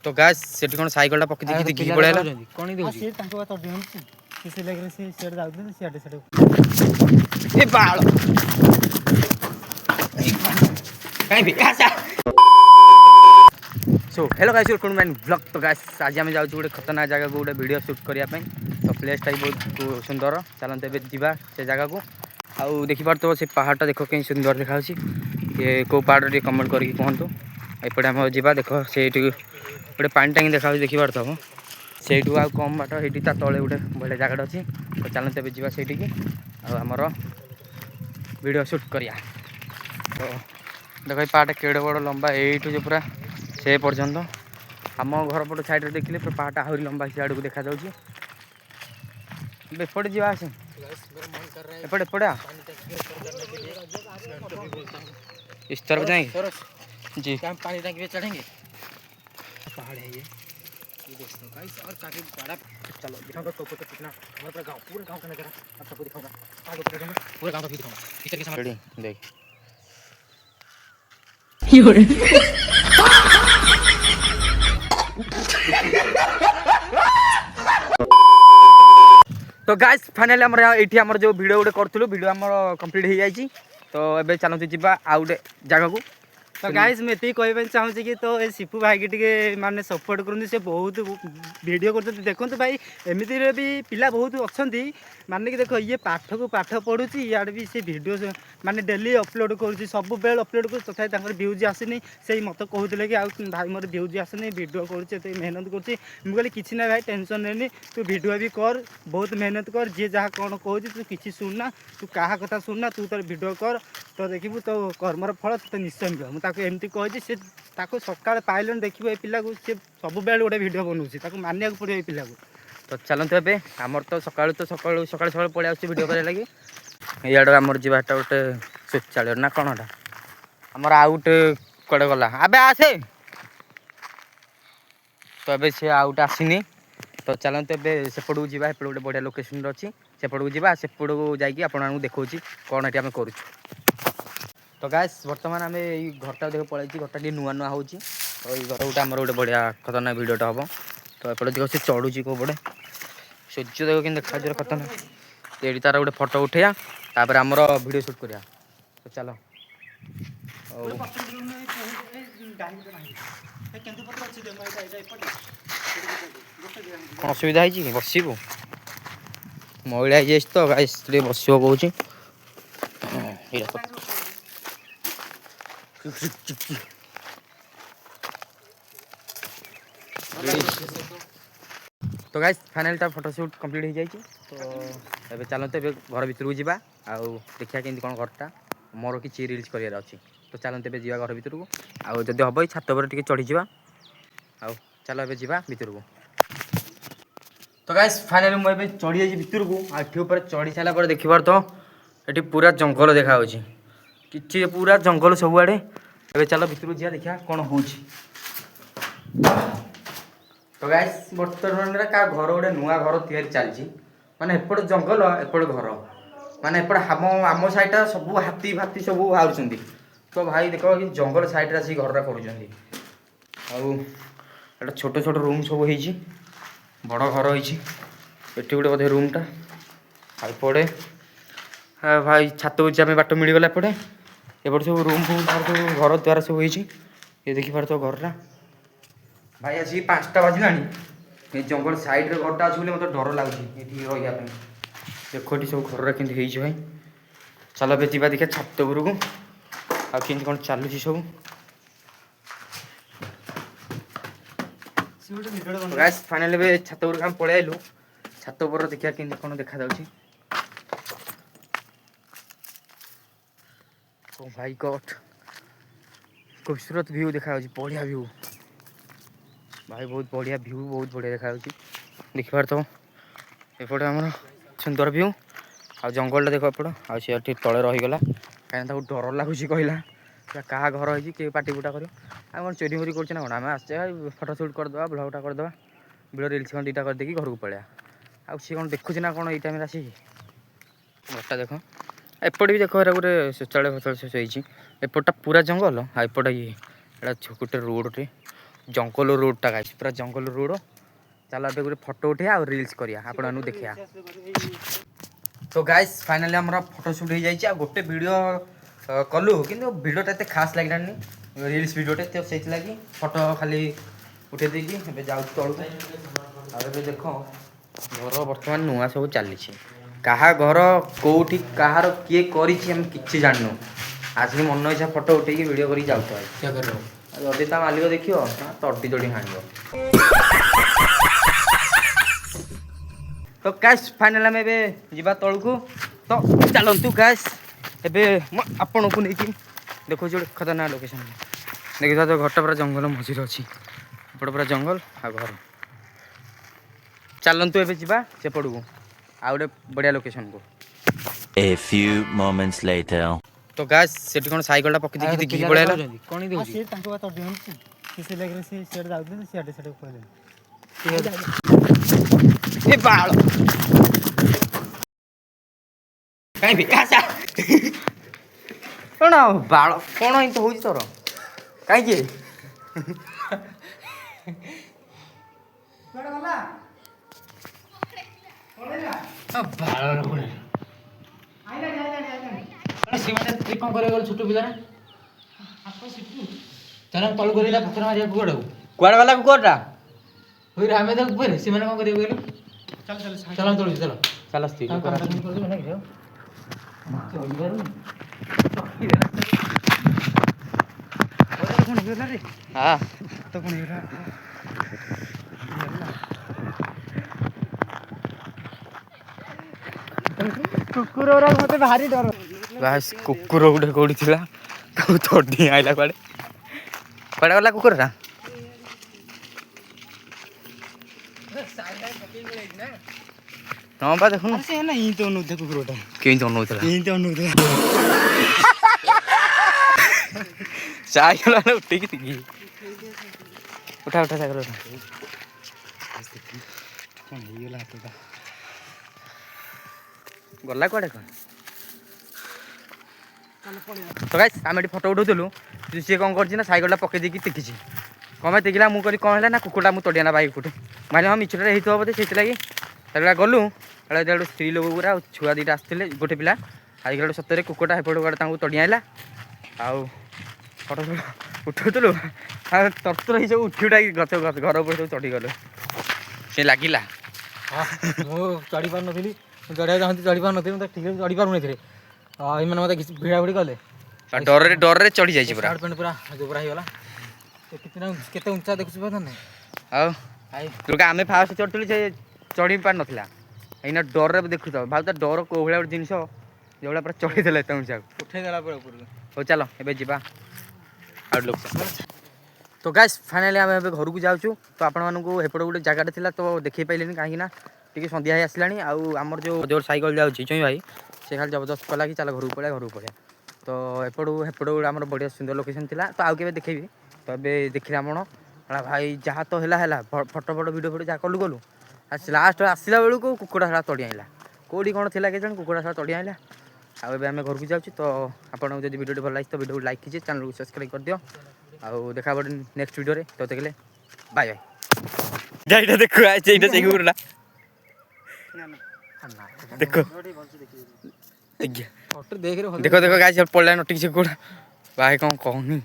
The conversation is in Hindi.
तो गाइस सेठी कोन साइकल पकि देखि देखि पळेला कोन दे से तांको बात दियंती से लगरे से शेड जाउती से आडे सेड ए बाळ काई भी आसा सो hello guys welcome to blog. तो गाइस आज आम जाऊँ गोटे खतरनाक जगह को गोटे वीडियो शूट करने तो प्लेसटा बहुत सुंदर चलते ए जा से जगह को आउ देखिपार तो से पहाड़टा देख कहीं सुंदर देखा ये कौ पहाड़ टे कमेंट करके कहतु एपटे आम जा देख से गोटे पानी टांगी देखा देखिपार तो से कम बाट ये तले गोटे बढ़िया जगह अच्छी तो चलते ए जाठी आमर वीडियो शूट करिया। तो देख पहाड़ केड़े बड़ लंबा यू जो पूरा से पर्यंत आम घर पट साइड रे देखिले पहाड़ा आहरी लंबा से आड़ को देखा जाऊँगी। एपटे जा आसे एपटे एपटे इस तरफ जाएंगे जी पानी टंकी पे चढ़ेंगे। पहाड़ है ये दोस्तों गाइस और काफी बड़ा। चलो दिखाऊंगा तो कितना हमारा गांव पूरा गांव का नजारा आप सबको दिखाऊंगा। आगे बढ़ जाऊंगा पूरा गांव का व्यू दिखाऊंगा इस तरीके से देख तो गाइस फाइनली आम ये जो वीडियो गोटे करूँ वीडियो आम कंप्लीट हो जाए। तो ये चलते जा आउ गोटे जगह को। तो गाइस मैं ये कहना चाहूँगी कि तो ये सिपू भाई की माने सपोर्ट करते से बहुत वीडियो करते देखो भाई एमती भी पिला बहुत अच्छा माने कि देख ये पाठ को पाठ पढ़ुची इे भी से वीडियो माने डेली अपलोड करुँच सब बेल अपलोड कर तथा व्यूज आसनी से मत कहते कि भाई मोर व्यूज आसनी वीडियो करुचे मेहनत करुँच मुझे किसी ना भाई टेंशन लेनी तू वीडियो भी कर बहुत मेहनत कर जी जहाँ कौन कहूँ तू किसी शुणना तू क्या कथा शुणना तू तर वीडियो कर तो देखिए तो कर्मर फल तो निश्चय मिले मुझे एमती कही से सका पाइल देखिए ये पिला को सी सब बेले गोटे भिड बनाऊँ मानिया पड़े ये पिला को। तो चलते ए आमर तो सका सका सका पड़े आवीडियो कर लगे इे आमर जाटा गोटे शौचालय ना कौन आमर आउ गोटे कड़े गला आबे आसे तो ये सी आउट आसनी। तो चलते ए सेपट को जा एपट गोटे बढ़िया लोकेशन अच्छी सेपट को जा सेपट को जाकि आपको देखा कौन ये आम करूँ। तो गाइस बर्तमान आम घरटा देख पड़े घरटा टी नुआ नुआ हो तो ये घर गोटे आमर गोटे बढ़िया खतरनाक वीडियोटा हम। तो एपटे देख से चढ़ुची कौ पड़े सूर्य देख कि देखा खतरनाक ये तार गोटे फटो उठेया तापर आमर वीडियो शूट करिया। तो चलो असुविधा है बसबू महिला है तो गाइस बस कौच तो गाइस फाइनल फोटोशूट कंप्लीट हो जाए। तो ये चलते घर भर को जा देखा कि कौन घरटा मोर कि रिल्स करार अच्छी। तो चलते ए घर भर को आउ जब हम छात पर चढ़ी जा चलो ए जा भर को। तो गाइस फाइनली मुझे चढ़ी जाइए भर को आठे चढ़ी सारा देखिबार तो ये पूरा जंगल देखा कि पूरा जंगल सबुआड़े। ए चलो भर जा देखा कौन हो। तो गाइस बर्तमान क्या घर गोटे नुआ घर तैयारी चलती माने एपट जंगल एपट घर माने एपट आम साइडटा सब हाथी फाती सब आउट। तो भाई देख कि जंगल साइड से घर कर छोट छोट रूम सब हो बड़ घर होती गोटे बोधे रूमटा आए भाई छात को बाट मिलगला एपटे एपटे सब रूम फूम सब घर द्वार सब हो देखिपार तो घरटा भाई आसिक 5टा बाजिला ये जंगल साइड रे घरटा अच्छे मतलब डर लगे ये देख ये सब घर के भाई। चलो बे जा देखिए छात उपरको आम कौन चलुची सब। गाइस फाइनली छात उपरको आम पलि आइलु छात उपर देखिए कि कौन देखा जाऊँगी। ओ भाई गॉड खूबसूरत व्यू देखा बढ़िया व्यू भाई बहुत बढ़िया व्यू बहुत बढ़िया देखा देखिपार तो एपटे आम सुंदर व्यू आ जंगलटा देख एपट आठ तले रहीगला कहीं डर लगुच कहला क्या घर हो किए पाटी पुटा कर कौन चोरी मोरी कर आम आसे फटो सुट करदे ब्लगटा करदे वीडियो रिल्स खन 2टा करदे घर को पलैया आ सी कौन देखुची ना कौन ये टाइम आसिक घरटा देख एपट भी देख गोटे शौचालय फौचालय से एपटा पूरा जंगल आ एपट ये गोटे रोडटे जंगल रोडटा गाइस पूरा जंगल रोड। चलो अब गोटे फोटो उठे और रील्स करिया आपण देखिया। तो गाइस फाइनली हमरा फोटो शूट हो जाइए गोटे वीडियो कलु किंतु वीडियोटा एते खास लागलानी रील्स वीडियोटे तो से लगी फोटो खाली उठे देकी एबे जाउ तळु और एबे देखो घर वर्तमान नुआ सब चली कहा घर कौटी कहार किए करिछि हम किछि जाननु आज भी मन इच्छा फोटो उठेकी वीडियो करी जाउ तो क्या कर जदि ता मालिक देखियो तड़ी तड़ी हाणियो। तो गैस फाइनल आम ए जीवा तलू तो चलतु गैस एबे आपण को नहीं देखो जो खतरनाक लोकेशन देखा तो घरटा पूरा जंगल मझे अच्छी एपटे पूरा जंगल आ घर चलतु एबे जीवा सेपट को आ गोटे बढ़िया लोकेशन को। A few moments later. तो गैस से कौन साइकलटा पकई देखी देखी पड़े कौन से तांको बात दियन से लगे से शेड जाउ दिन शेड शेड पहिले ए बाळ काई भी आसा कोन बाळ कोन इन तो होई तोर काई के बड़ा वाला ओलेला आ बाळ कोन आइला जा सीमाटा ट्रिक कौन करेगा छोट पिला आपको सिटू चल हम तल करेला पत्थर मारिया कुआडा कुआड वाला कुआडा होई रे हमें तो ऊपर सीमा कौन करेगा बोले चल चल चल हम तल चलो चल स्त्री काम कर दो ना रे कौन हेला रे हां तो कौन हेला कुकुर और मते भारी डर बस कुकुर गुटे कोडी थिला तो तोडी आइला कुआडे कुआडे वाला कुकुरटा हां बा देखुन से ना ई तो नु देखो कुकुरटा केन तो नउथला ई तो नु साइकल वाला उठे की थी उठा उठा साइकल उठा कौन हेला तो गला कुआडे कौन तो गाइस आम ये फोटो उठाऊलु सी कौन कर सैकलटा पकई देकी टेकिची कम टेकिला मुझे कहली कौन है ना कुकुरटा मुझे तड़ियाना बाइक कुटे माने हाँ मिछटा होता बोधे से लगी गलु गोटे स्त्री लोक गुरा छुआ दुटा आसते गोटे पिला आज सतरे कुकुरटा हेपट गोटे तड़ियाला आउ फोटो उठाऊलु तरतर सब उठी उठा गच घर उपर सब चढ़ीगलु सी लगिला हां मो चढ़ी पार नथिली चढ़िया चाहती चढ़ी पार नथिली ठीक से चढ़ी पार नथिले आ इ माने मते भिड़ा भिड़ी कले डर रे चढ़ी जाइए पूरा शर्ट पैंट पूरा जोबरा हो गला कितना केते ऊंचा देखु छ पता नै आउ तुका आमे फास्ट चढ़तली से चढ़ी पार नथिला एना डर रे देखु त भाउ त डर को भलिया जिंस जोला पूरा चढ़ी देले त ऊंचा उठे देला पूरा ऊपर हो चलो एबे जीवा आउट लुक तो गाइस फाइनली आम ए घर को जाऊँ तो आपण मानू हेपट गोटे जगह थिला तो देखी पाइलेनी कहीं टी सन्ध्या ही आसला आमर जो साइकल जाऊँगी चुई भाई से खाली जबरदस्त कला कि चल घर को पड़ा तो एपट आम बढ़िया सुंदर लोकेशन थिला तो आउ के देखेबी तो ये देखिले आपण भाई जहाँ तो है फोटो फोटो वीडियो फोटो जहाँ कलु गलु लास्ट आसला बेलू कुकुड़ा सारा तड़ी आइला कौटी कौन थी के कुकुड़ा सारा तड़ी आइला आउ घर को जाऊँ तो आपको जब वीडियो भल लगे तो वीडियो लाइक कीजिए चैनल को सब्सक्राइब कर दियो आउ देखा पड़े नेक्स्ट वीडियो रे तो देखले बाय बाय जाइटा देखो आइटा से गुरला देखो फोटो देख रे देखो देखो गाइस पड़ला नोटिस कोड भाई कौन कहनी